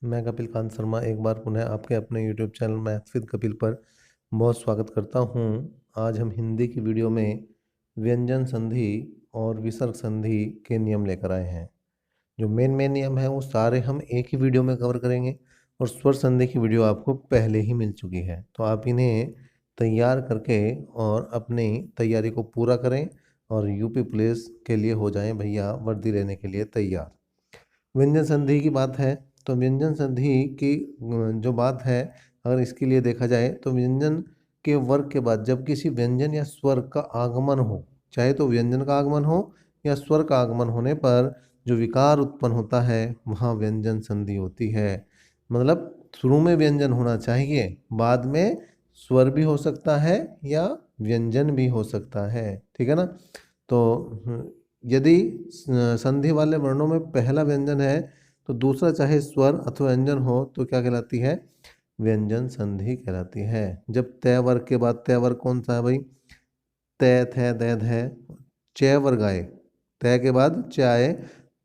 मैं कपिल कांत शर्मा एक बार पुनः आपके अपने YouTube channel maths with Kapil पर बहुत स्वागत करता हूं। आज हम हिंदी की वीडियो में व्यंजन संधि और विसर्ग संधि के नियम लेकर आए हैं। जो मेन नियम है वो सारे हम एक ही वीडियो में कवर करेंगे और स्वर संधि की वीडियो आपको पहले ही मिल चुकी है, तो आप इन्हें तैयार करके और अपनी तैयारी को पूरा करें और यूपी पुलिस के लिए हो जाएं भैया वर्दी लेने के लिए तैयार। व्यंजन संधि की बात है तो व्यंजन संधि की जो बात है, अगर इसके लिए देखा जाए तो व्यंजन के वर्ग के बाद जब किसी व्यंजन या स्वर का आगमन हो, चाहे तो व्यंजन का आगमन हो या स्वर का आगमन होने पर जो विकार उत्पन्न होता है वहाँ व्यंजन संधि होती है। मतलब शुरू में व्यंजन होना चाहिए, बाद में स्वर भी हो सकता है या व्यंजन भी हो सकता है, ठीक है ना। तो यदि संधि वाले वर्णों में पहला व्यंजन है तो दूसरा चाहे स्वर अथवा व्यंजन हो तो क्या कहलाती है? व्यंजन संधि कहलाती है। जब तय वर्ग के बाद तय वर्ग कौन सा है भाई? तय थे दै है, च वर्ग आए, तय के बाद च आए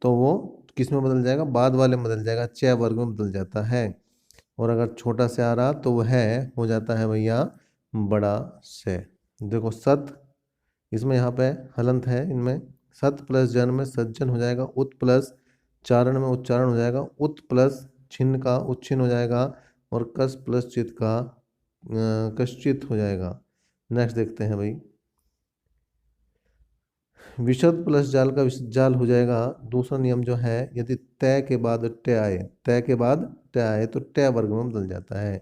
तो वो किस में बदल जाएगा? बाद वाले में बदल जाएगा, च वर्ग में बदल जाता है। और अगर छोटा से आ रहा तो वह हो जाता है भैया बड़ा से। देखो सत, इसमें यहाँ पे हलंत है, इनमें सत प्लस जन में सज्जन हो जाएगा, उत प्लस चारण में उच्चारण हो जाएगा, उत प्लस छिन्न का उच्छिन्न हो जाएगा और कस प्लस चित का कश्चित हो जाएगा। नेक्स्ट देखते हैं भाई, विशद प्लस जाल का विशद जाल हो जाएगा। दूसरा नियम जो है, यदि तय के बाद ट आए, तय के बाद ट आए तो ट वर्ग में बदल जाता है।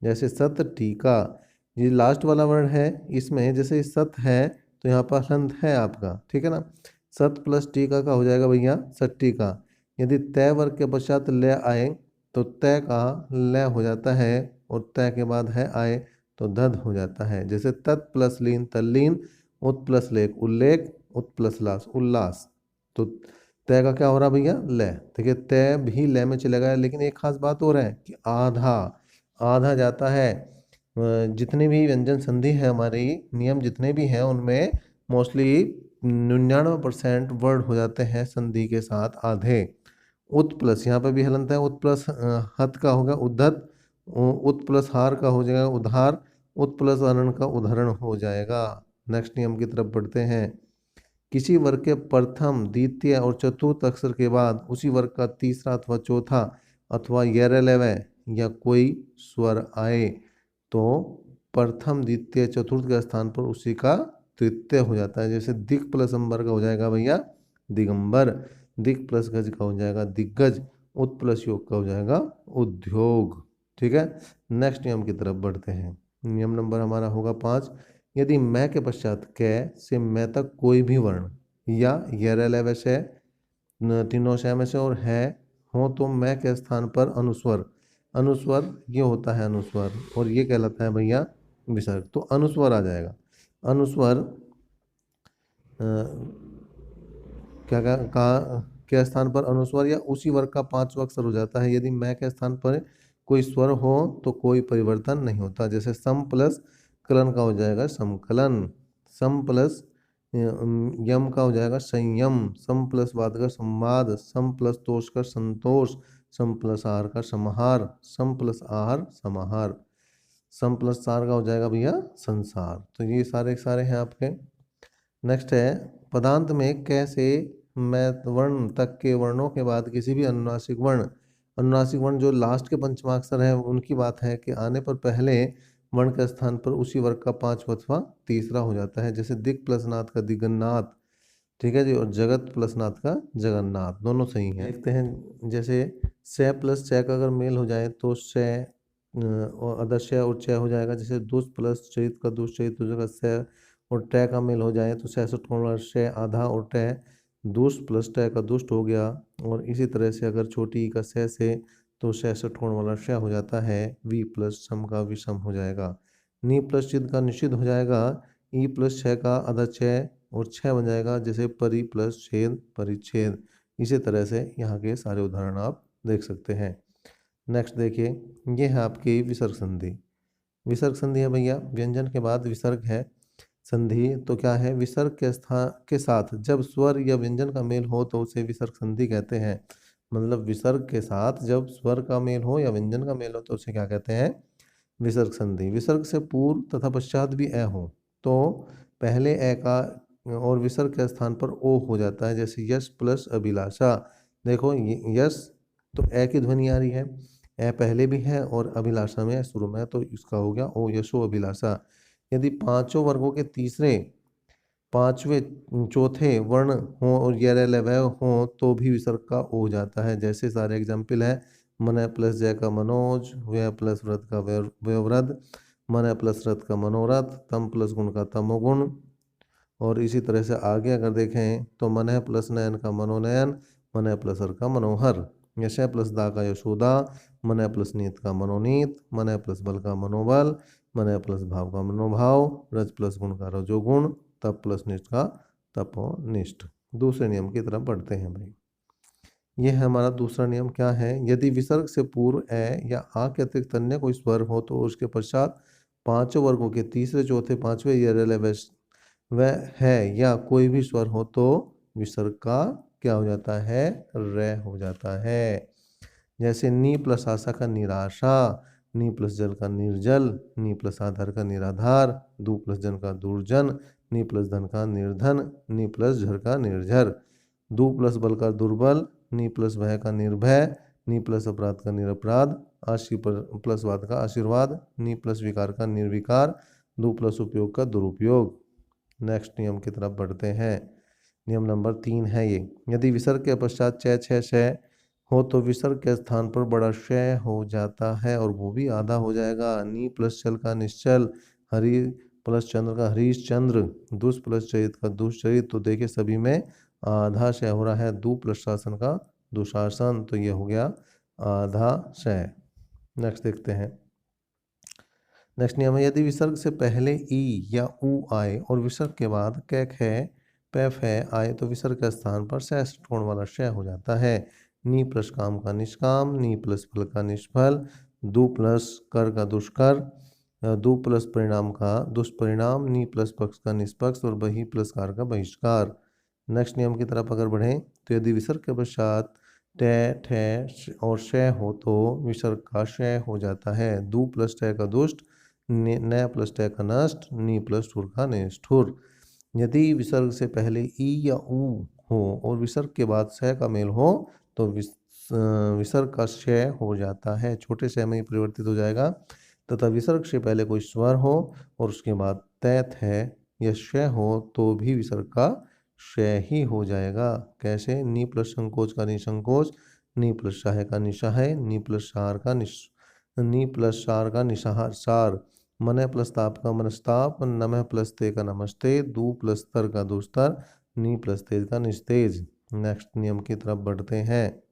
जैसे सत टीका, ये लास्ट वाला वर्ड है, इसमें जैसे सत है तो यहाँ पर हंत है आपका, ठीक है ना। सत प्लस टीका का हो जाएगा भैया सट्टी का। यदि तय वर्ग के पश्चात ल आए तो तय का ल हो जाता है और तय के बाद है आए तो धद हो जाता है। जैसे तत् प्लस लीन तल्लीन, उत प्लस लेख उल्लेख, उत प्लस लास उल्लास। तो तय का क्या हो रहा भैया? ल। देखिए तय भी ल में चलेगा, लेकिन एक खास बात और है कि आधा आधा जाता है। जितने भी व्यंजन संधि है हमारी, नियम जितने भी हैं उनमें मोस्टली 99% वर्ड हो जाते हैं संधि के साथ आधे। उत प्लस यहाँ पे भी हलंत है, उत प्लस हत का होगा उद्धत, उत प्लस हार का हो जाएगा उधार, उत प्लस अरण का उदाहरण हो जाएगा। नेक्स्ट नियम की तरफ बढ़ते हैं। किसी वर्ग के प्रथम द्वितीय और चतुर्थ अक्षर के बाद उसी वर्ग का तीसरा अथवा चौथा अथवा यरलवय या कोई स्वर आए तो प्रथम द्वितीय चतुर्थ के स्थान पर उसी का तृतीय हो जाता है। जैसे दिक प्लस अंबर का हो जाएगा भैया दिगंबर, दिक प्लस गज का हो जाएगा दिग्गज, उत प्लस योग का हो जाएगा उद्योग, ठीक है। नेक्स्ट नियम की तरफ बढ़ते हैं। नियम नंबर हमारा होगा 5। यदि मैं के पश्चात कै से मैं तक कोई भी वर्ण या यरलवय से तीनों शय में से और है हो तो मैं के स्थान पर अनुस्वर, अनुस्वर ये होता है अनुस्वर और ये कहलाता है भैया विसर्ग। तो अनुस्वर आ जाएगा। अनुस्वर क्या कहा के स्थान पर अनुस्वर या उसी वर्ग का पांचवा अक्षर हो जाता है। यदि मैं के स्थान पर कोई स्वर हो तो कोई परिवर्तन नहीं होता। जैसे सम प्लस कलन का हो जाएगा समकलन, सम प्लस यम का हो जाएगा संयम, सम प्लस वाद का संवाद, सम प्लस तोष का संतोष, सम प्लस आहार का समाहार, सम प्लस आहार समाहार, सम प्लस सार का हो जाएगा भैया संसार। तो ये सारे हैं आपके। नेक्स्ट है पदांत में कैसे मैं वर्ण तक के वर्णों के बाद किसी भी अनुनासिक वर्ण, अनुनासिक वर्ण जो लास्ट के पंचमाक्षर है उनकी बात है कि आने पर पहले वर्ण के स्थान पर उसी वर्ग का पांचवा अथवा तीसरा हो जाता है। जैसे दिक प्लस नाथ का दिगन्नाथ, ठीक है जी, और जगत प्लस नाथ का जगन्नाथ, दोनों सही हैं। देखते हैं जैसे स प्लस च का अगर मेल हो जाए तो स और अदश्य और च हो जाएगा। जैसे दुष्ट प्लस चरित का दुष्चरित हो जाएगा स, और ट का मेल हो जाए तो सैसठ कोण वाला श आधा और ट, दुष्ट प्लस ट का दुष्ट हो गया। और इसी तरह से अगर छोटी ई का से तो 66 कोण वाला श हो जाता है, वी प्लस सम का विषम हो जाएगा। नी प्लस चिद का निषिद्ध हो जाएगा, ई प्लस छ का आधा छ और 6 बन जाएगा। जैसे परि प्लस छेद परिच्छेद। इसी तरह से यहाँ के सारे उदाहरण आप देख सकते हैं। नेक्स्ट देखिए, ये है आपकी विसर्ग संधि। विसर्ग संधि है भैया व्यंजन के बाद विसर्ग है संधि। तो क्या है? विसर्ग के स्थान के साथ जब स्वर या व्यंजन का मेल हो तो उसे विसर्ग संधि कहते हैं। मतलब विसर्ग के साथ जब स्वर का मेल हो या व्यंजन का मेल हो तो उसे क्या कहते हैं, विसर्ग संधि। विसर्ग से पूर्व तथा पश्चात भी ए हो तो पहले ए का और विसर्ग के स्थान पर ओ हो जाता है, जैसे यश प्लस अभिलाषा। देखो यश तो ए की ध्वनि आ रही है, ए पहले भी है और अभिलाषा में शुरू में, तो इसका हो गया ओ यशो अभिलाषा। यदि पांचों वर्गों के तीसरे पांचवें चौथे वर्ण हो और यह हो तो भी विसर्ग का ओ हो जाता है। जैसे सारे एग्जाम्पल है, मन प्लस जय का मनोज, व्यय प्लस व्रत का व्यवव्रत, मन प्लस रथ का मनोरथ, तम प्लस गुण का तमोगुण। और इसी तरह से आगे अगर देखें तो मन प्लस नयन का मनोनयन, मन प्लस हर का मनोहर, यश प्लस दा का यशोदा, मन प्लस नीत का मनोनीत, मन प्लस बल का मनोबल, मन प्लस भाव का मनोभाव, रज प्लस गुण का रजोगुण, तप प्लस निष्ठ का तपोनिष्ठ। दूसरे नियम की तरफ बढ़ते हैं भाई। यह है हमारा दूसरा नियम। क्या है, यदि विसर्ग से पूर्व ए या आ के अतिरिक्त अन्य कोई स्वर हो तो उसके पश्चात पांचों वर्गों के तीसरे चौथे पांचवें या वह है या कोई भी स्वर हो तो विसर्ग का क्या हो जाता है, रे हो जाता है। जैसे नी प्लस आशा का निराशा, नी प्लस जल का निर्जल, नी प्लस आधार का निराधार, दू प्लस जन का दुर्जन, नी प्लस धन का निर्धन, नी प्लस झर का निर्झर, दू प्लस बल का दुर्बल, नी प्लस भय का निर्भय, नी प्लस अपराध का निरपराध, आशी प्लस वाद का आशीर्वाद, नी प्लस विकार का निर्विकार, दू प्लस उपयोग का दुरुपयोग। नेक्स्ट नियम की तरफ बढ़ते हैं। नियम नंबर 3 है ये, यदि विसर्ग के पश्चात च छ शय हो तो विसर्ग के स्थान पर बड़ा शय हो जाता है और वो भी आधा हो जाएगा। नी प्लस चल का निश्चल, हरि प्लस चंद्र का हरीश चंद्र, दुष् प्लस चरित का दुष्चरित, तो देखिए सभी में आधा शय हो रहा है। दू प्लस शासन का दुशासन, तो ये हो गया आधा शय। नेक्स्ट देखते हैं। नेक्स्ट नियम है, यदि विसर्ग से पहले ई या ऊ आए और विसर्ग के बाद कैक है पैफ है आए तो विसर्ग के स्थान पर सह कोण वाला शय हो जाता है। नी प्लस काम का निष्काम, नी प्लस फल का निष्फल, दू प्लस कर का दुष्कर, दू प्लस परिणाम का दुष्परिणाम, नी प्लस पक्ष का निष्पक्ष और बही प्लस कार का बहिष्कार। नेक्स्ट नियम की तरफ अगर बढ़ें तो यदि विसर्ग के पश्चात टे ठे और शय हो तो विसर्ग का शय हो जाता है। दू प्लस टय का दुष्ट, न प्लस टय का नष्ट, नी प्लस ठुर का निष्ठुर। यदि विसर्ग से पहले ई या ऊ हो और विसर्ग के बाद स का मेल हो तो विसर्ग का शय हो जाता है, छोटे शय में ही परिवर्तित हो जाएगा। तथा विसर्ग से पहले कोई स्वर हो और उसके बाद तैत है या शय हो तो भी विसर्ग का शय ही हो जाएगा। कैसे, नी प्लस संकोच का निसंकोच, नी प्लस शाह का निशाह, नी प्लस सार का नी प्लस सार का निशार सार, मन प्लस ताप का मनस्ताप, नमः प्लस ते का नमस्ते, दू प्लस तर का दुस्तर, नी प्लस तेज का निस्तेज। नेक्स्ट नियम की तरफ बढ़ते हैं।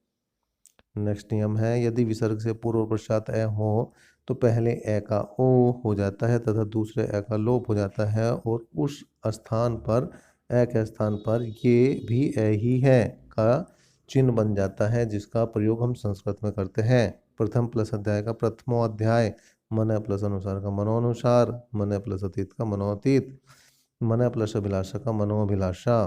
नेक्स्ट नियम है, यदि विसर्ग से पूर्व और पश्चात ए हो तो पहले ए का ओ हो जाता है तथा दूसरे ए का लोप हो जाता है और उस स्थान पर ए के स्थान पर ये भी ए ही है का चिन्ह बन जाता है, जिसका प्रयोग हम संस्कृत में करते हैं। प्रथम प्लस अध्याय का प्रथमो अध्याय, मन प्लस अनुसार का मनोनुसार, मन प्लस अतीत का मनोअतीत, मन प्लस अभिलाषा का मनोअभिलाषा।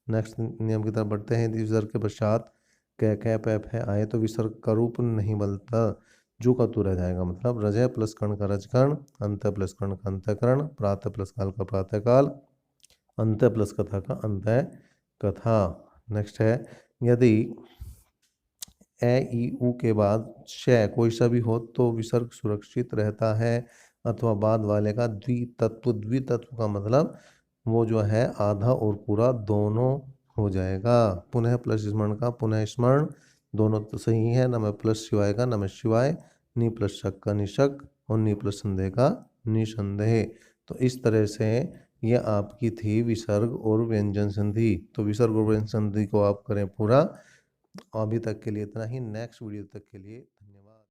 नेक्स्ट नियम की तरफ बढ़ते हैं। विसर्ग के पश्चात कै पैप है आए तो विसर्ग का रूप नहीं बदलता, जो का तू रह जाएगा। मतलब रजय प्लस कर्ण का रजकर्ण, अंत प्लस कर्ण का अंतकर्ण, प्रातः प्लस काल का प्रातःकाल, अंत प्लस कथा का अंत कथा। नेक्स्ट है, यदि ए ई ऊ के बाद शय कोई सा भी हो तो विसर्ग सुरक्षित रहता है, अथवा बाद वाले का द्वितत्व, द्वितत्व का मतलब वो जो है आधा और पूरा दोनों हो जाएगा। पुनः प्लस स्मरण का पुनः स्मरण, दोनों तो सही है। नमः प्लस शिवाय का नमः शिवाय, नी प्लस शक का निशक और नी प्लस संदेह का निसंदेह। तो इस तरह से ये आपकी थी विसर्ग और व्यंजन संधि। तो विसर्ग और व्यंजन संधि को आप करें पूरा। अभी तक के लिए इतना ही। नेक्स्ट वीडियो तक के लिए धन्यवाद।